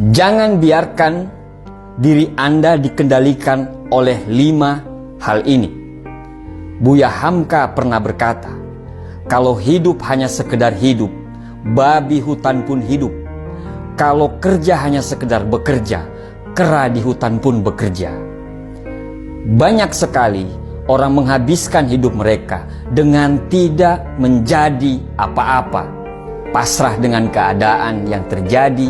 Jangan biarkan diri Anda dikendalikan oleh 5 hal ini. Buya Hamka pernah berkata, kalau hidup hanya sekedar hidup, babi hutan pun hidup. Kalau kerja hanya sekedar bekerja, kera di hutan pun bekerja. Banyak sekali orang menghabiskan hidup mereka dengan tidak menjadi apa-apa, pasrah dengan keadaan yang terjadi,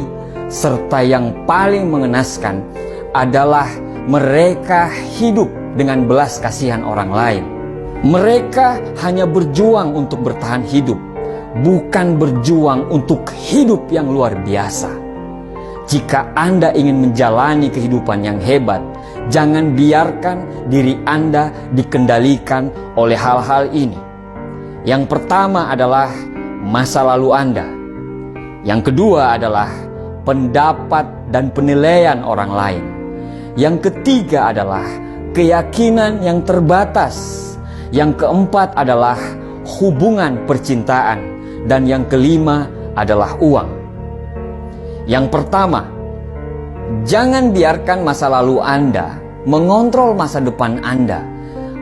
serta yang paling mengenaskan adalah mereka hidup dengan belas kasihan orang lain. Mereka hanya berjuang untuk bertahan hidup, bukan berjuang untuk hidup yang luar biasa. Jika Anda ingin menjalani kehidupan yang hebat, jangan biarkan diri Anda dikendalikan oleh hal-hal ini. Yang pertama adalah masa lalu Anda. Yang kedua adalah pendapat dan penilaian orang lain. Yang ketiga adalah keyakinan yang terbatas. Yang keempat adalah hubungan percintaan. Dan yang kelima adalah uang. Yang pertama, jangan biarkan masa lalu Anda mengontrol masa depan Anda.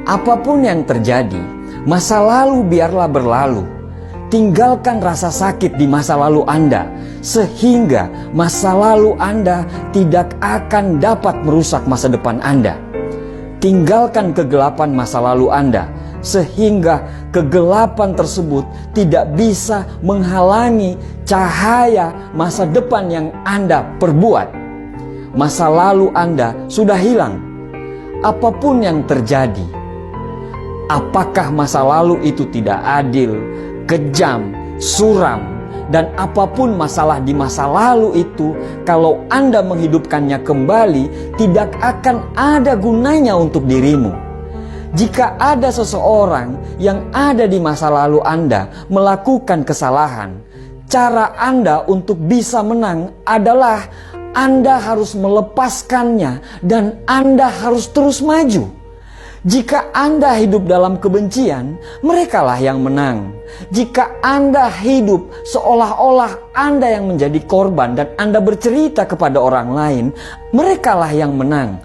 Apapun yang terjadi, masa lalu biarlah berlalu. Tinggalkan rasa sakit di masa lalu Anda, sehingga masa lalu Anda tidak akan dapat merusak masa depan Anda. Tinggalkan kegelapan masa lalu Anda, sehingga kegelapan tersebut tidak bisa menghalangi cahaya masa depan yang Anda perbuat. Masa lalu Anda sudah hilang. Apapun yang terjadi, apakah masa lalu itu tidak adil, kejam, suram, dan apapun masalah di masa lalu itu, kalau Anda menghidupkannya kembali, tidak akan ada gunanya untuk dirimu. Jika ada seseorang yang ada di masa lalu Anda melakukan kesalahan, cara Anda untuk bisa menang adalah Anda harus melepaskannya dan Anda harus terus maju. Jika Anda hidup dalam kebencian, merekalah yang menang. Jika Anda hidup seolah-olah Anda yang menjadi korban dan Anda bercerita kepada orang lain, merekalah yang menang.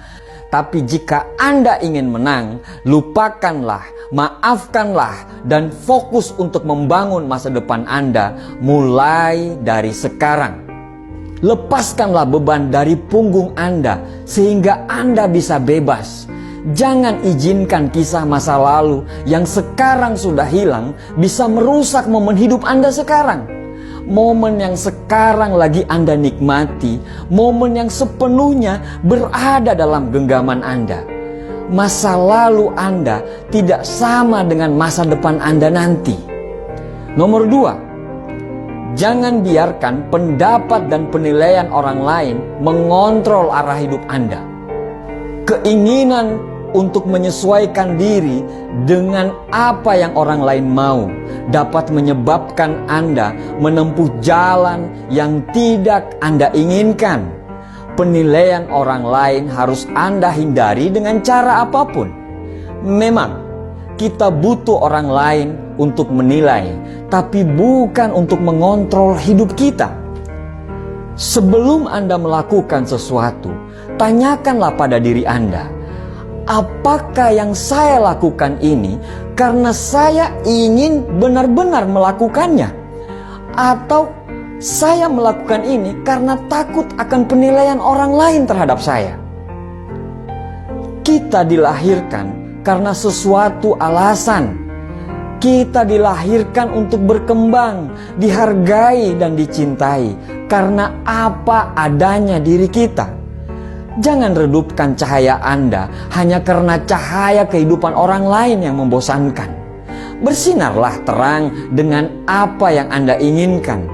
Tapi jika Anda ingin menang, lupakanlah, maafkanlah, dan fokus untuk membangun masa depan Anda mulai dari sekarang. Lepaskanlah beban dari punggung Anda sehingga Anda bisa bebas. Jangan izinkan kisah masa lalu yang sekarang sudah hilang bisa merusak momen hidup Anda sekarang. Momen yang sekarang lagi Anda nikmati, momen yang sepenuhnya berada dalam genggaman Anda. Masa lalu Anda tidak sama dengan masa depan Anda nanti. Nomor 2, jangan biarkan pendapat dan penilaian orang lain mengontrol arah hidup Anda. Keinginan untuk menyesuaikan diri dengan apa yang orang lain mau dapat menyebabkan Anda menempuh jalan yang tidak Anda inginkan. Penilaian orang lain harus Anda hindari dengan cara apapun. Memang kita butuh orang lain untuk menilai, tapi bukan untuk mengontrol hidup kita. Sebelum Anda melakukan sesuatu, tanyakanlah pada diri Anda, apakah yang saya lakukan ini karena saya ingin benar-benar melakukannya? Atau saya melakukan ini karena takut akan penilaian orang lain terhadap saya? Kita dilahirkan karena sesuatu alasan. Kita dilahirkan untuk berkembang, dihargai dan dicintai karena apa adanya diri kita. Jangan redupkan cahaya Anda hanya karena cahaya kehidupan orang lain yang membosankan. Bersinarlah terang dengan apa yang Anda inginkan.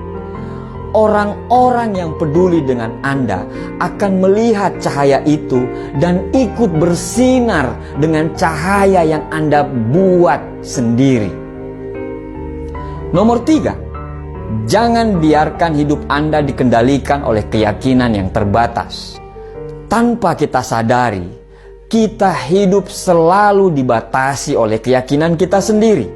Orang-orang yang peduli dengan Anda akan melihat cahaya itu dan ikut bersinar dengan cahaya yang Anda buat sendiri. Nomor 3, jangan biarkan hidup Anda dikendalikan oleh keyakinan yang terbatas. Tanpa kita sadari, kita hidup selalu dibatasi oleh keyakinan kita sendiri.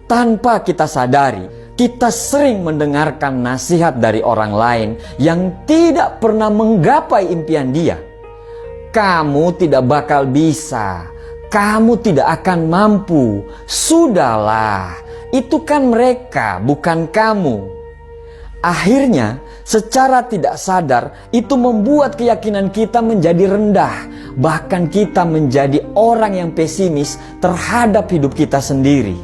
Tanpa kita sadari, Kita sering mendengarkan nasihat dari orang lain yang tidak pernah menggapai impian dia. Kamu tidak bakal bisa, kamu tidak akan mampu. Sudahlah, itu kan mereka, bukan kamu. Akhirnya, secara tidak sadar, itu membuat keyakinan kita menjadi rendah. Bahkan kita menjadi orang yang pesimis terhadap hidup kita sendiri.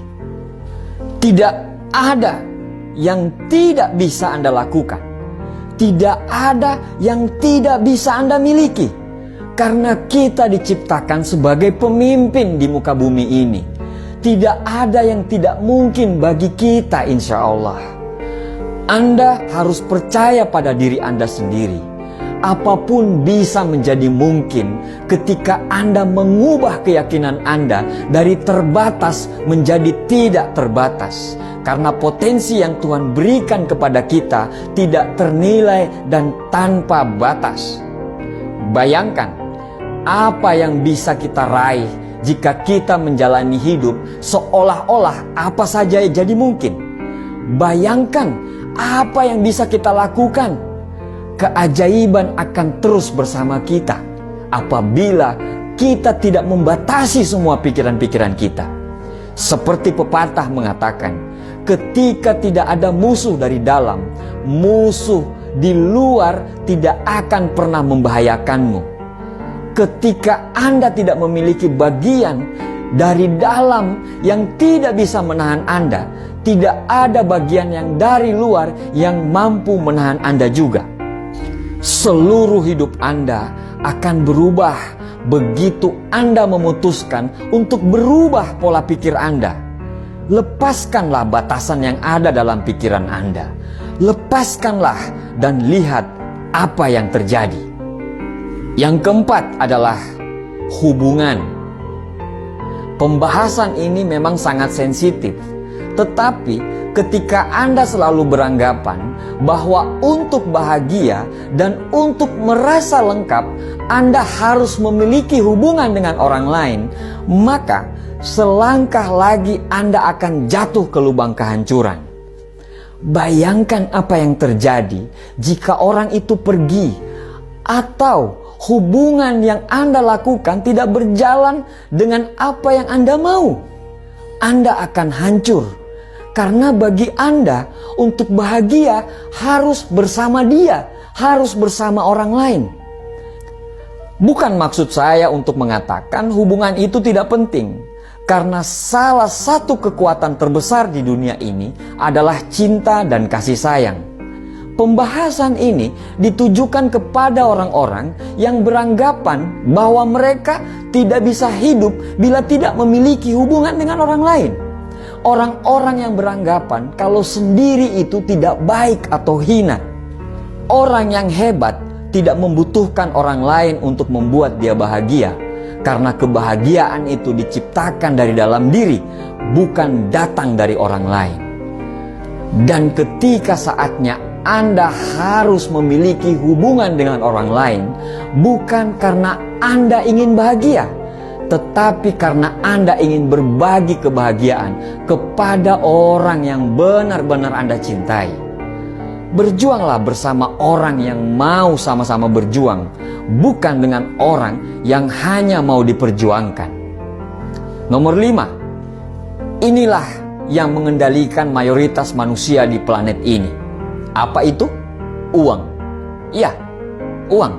Tidak ada yang tidak bisa Anda lakukan. Tidak ada yang tidak bisa Anda miliki. Karena kita diciptakan sebagai pemimpin di muka bumi ini. Tidak ada yang tidak mungkin bagi kita, insya Allah. Anda harus percaya pada diri Anda sendiri. Apapun bisa menjadi mungkin ketika Anda mengubah keyakinan Anda dari terbatas menjadi tidak terbatas. Karena potensi yang Tuhan berikan kepada kita tidak ternilai dan tanpa batas. Bayangkan apa yang bisa kita raih jika kita menjalani hidup seolah-olah apa saja jadi mungkin. Bayangkan apa yang bisa kita lakukan. Keajaiban akan terus bersama kita apabila kita tidak membatasi semua pikiran-pikiran kita. Seperti pepatah mengatakan, ketika tidak ada musuh dari dalam, musuh di luar tidak akan pernah membahayakanmu. Ketika Anda tidak memiliki bagian dari dalam yang tidak bisa menahan Anda, tidak ada bagian yang dari luar yang mampu menahan Anda juga. Seluruh hidup Anda akan berubah begitu Anda memutuskan untuk berubah pola pikir Anda. Lepaskanlah batasan yang ada dalam pikiran Anda. Lepaskanlah dan lihat apa yang terjadi. Yang keempat adalah hubungan. Pembahasan ini memang sangat sensitif. Tetapi ketika Anda selalu beranggapan bahwa untuk bahagia dan untuk merasa lengkap Anda harus memiliki hubungan dengan orang lain, maka selangkah lagi Anda akan jatuh ke lubang kehancuran. Bayangkan apa yang terjadi jika orang itu pergi atau hubungan yang Anda lakukan tidak berjalan dengan apa yang Anda mau. Anda akan hancur. Karena bagi Anda untuk bahagia harus bersama dia, harus bersama orang lain. Bukan maksud saya untuk mengatakan hubungan itu tidak penting. Karena salah satu kekuatan terbesar di dunia ini adalah cinta dan kasih sayang. Pembahasan ini ditujukan kepada orang-orang yang beranggapan bahwa mereka tidak bisa hidup bila tidak memiliki hubungan dengan orang lain. Orang-orang yang beranggapan kalau sendiri itu tidak baik atau hina. Orang yang hebat tidak membutuhkan orang lain untuk membuat dia bahagia. Karena kebahagiaan itu diciptakan dari dalam diri, bukan datang dari orang lain. Dan ketika saatnya Anda harus memiliki hubungan dengan orang lain, bukan karena Anda ingin bahagia, tetapi karena Anda ingin berbagi kebahagiaan kepada orang yang benar-benar Anda cintai. Berjuanglah bersama orang yang mau sama-sama berjuang, bukan dengan orang yang hanya mau diperjuangkan. Nomor 5, inilah yang mengendalikan mayoritas manusia di planet ini. Apa itu? Uang. Ya, uang.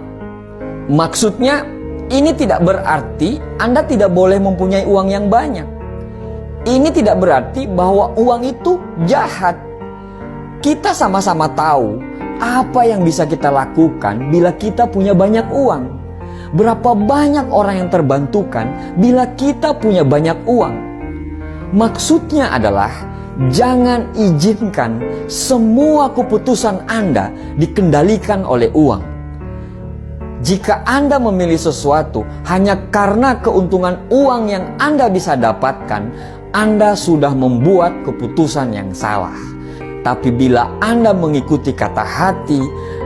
Maksudnya ini tidak berarti Anda tidak boleh mempunyai uang yang banyak. Ini tidak berarti bahwa uang itu jahat. Kita sama-sama tahu apa yang bisa kita lakukan bila kita punya banyak uang. Berapa banyak orang yang terbantukan bila kita punya banyak uang. Maksudnya adalah jangan izinkan semua keputusan Anda dikendalikan oleh uang. Jika Anda memilih sesuatu hanya karena keuntungan uang yang Anda bisa dapatkan, Anda sudah membuat keputusan yang salah. Tapi bila Anda mengikuti kata hati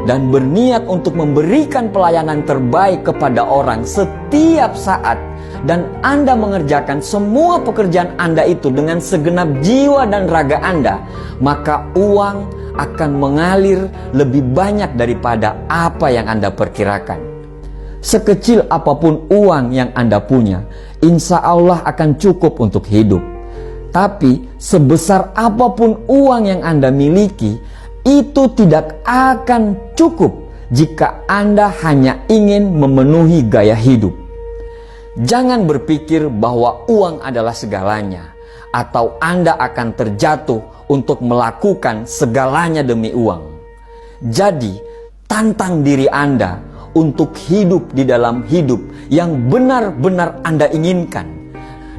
dan berniat untuk memberikan pelayanan terbaik kepada orang setiap saat, dan Anda mengerjakan semua pekerjaan Anda itu dengan segenap jiwa dan raga Anda, maka uang akan mengalir lebih banyak daripada apa yang Anda perkirakan. Sekecil apapun uang yang Anda punya, insya Allah akan cukup untuk hidup. Tapi sebesar apapun uang yang Anda miliki, itu tidak akan cukup jika Anda hanya ingin memenuhi gaya hidup. Jangan berpikir bahwa uang adalah segalanya, atau Anda akan terjatuh untuk melakukan segalanya demi uang. Jadi, tantang diri Anda untuk hidup di dalam hidup yang benar-benar Anda inginkan,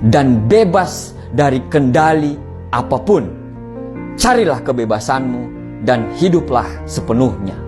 dan bebas dari kendali apapun. Carilah kebebasanmu dan hiduplah sepenuhnya.